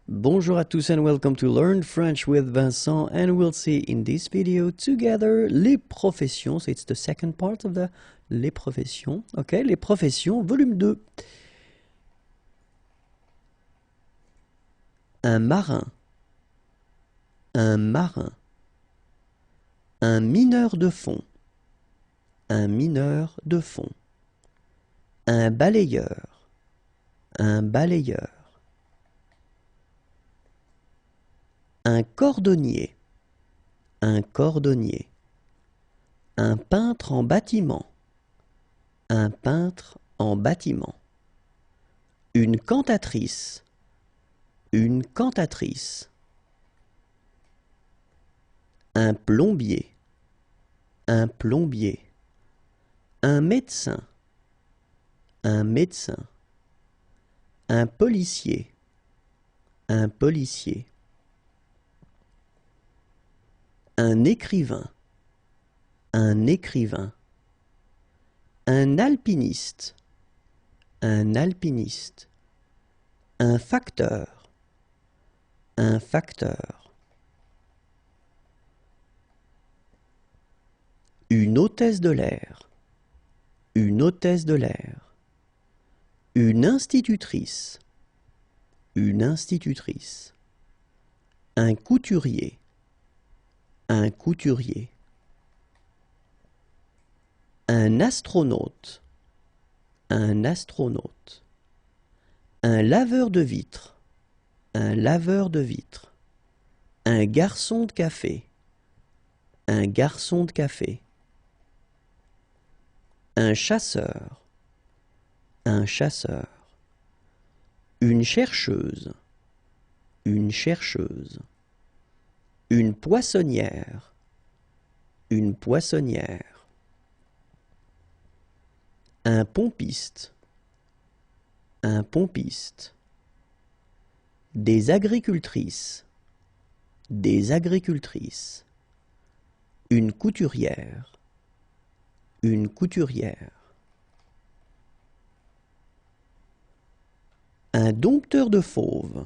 Bonjour à tous and welcome to Learn French with Vincent, and we'll see in this video together les professions. So it's the second part of the les professions. Okay, les professions, volume 2. Un marin. Un marin. Un mineur de fond. Un mineur de fond. Un balayeur. Un balayeur. Un cordonnier. Un cordonnier. Un peintre en bâtiment. Un peintre en bâtiment. Une cantatrice. Une cantatrice. Un plombier. Un plombier. Un médecin. Un médecin. Un policier. Un policier. Un écrivain. Un écrivain. Un alpiniste. Un alpiniste. Un facteur. Un facteur. Une hôtesse de l'air. Une hôtesse de l'air. Une institutrice. Une institutrice. Un couturier. Un couturier. Un astronaute. Un astronaute. Un laveur de vitres. Un laveur de vitres. Un garçon de café. Un garçon de café. Un chasseur. Un chasseur. Une chercheuse. Une chercheuse. Une poissonnière. Une poissonnière. Un pompiste. Un pompiste. Des agricultrices. Des agricultrices. Une couturière. Une couturière. Un dompteur de fauves.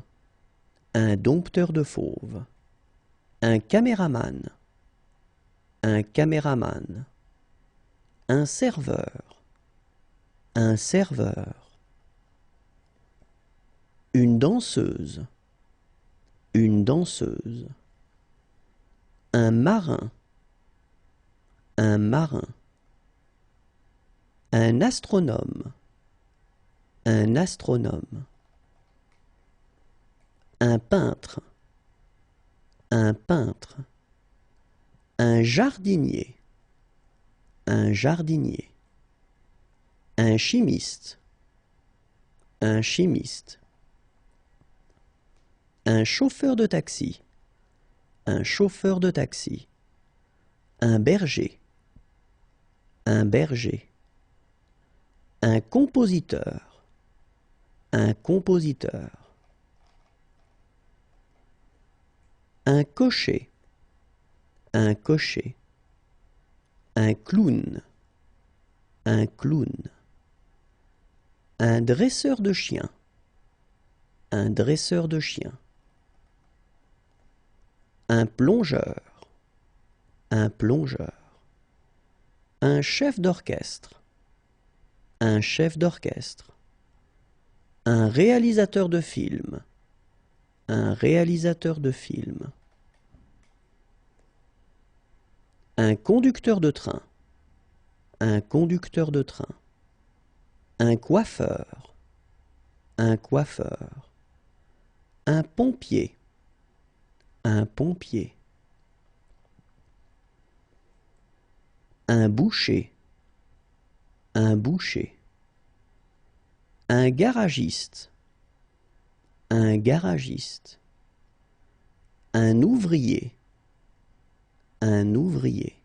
Un dompteur de fauves. Un caméraman. Un caméraman. Un serveur. Un serveur. Une danseuse. Une danseuse. Un marin. Un marin. Un astronome. Un astronome. Un peintre. Un peintre. Un jardinier. Un jardinier. Un chimiste. Un chimiste. Un chauffeur de taxi. Un chauffeur de taxi. Un berger. Un berger. Un compositeur. Un compositeur. Un cocher. Un cocher. Un clown. Un clown. Un dresseur de chien. Un dresseur de chien. Un plongeur. Un plongeur. Un chef d'orchestre. Un chef d'orchestre. Un réalisateur de film. Un réalisateur de film. Un conducteur de train. Un conducteur de train. Un coiffeur. Un coiffeur. Un pompier. Un pompier. Un boucher. Un boucher. Un garagiste. Un garagiste. Un ouvrier. Un ouvrier.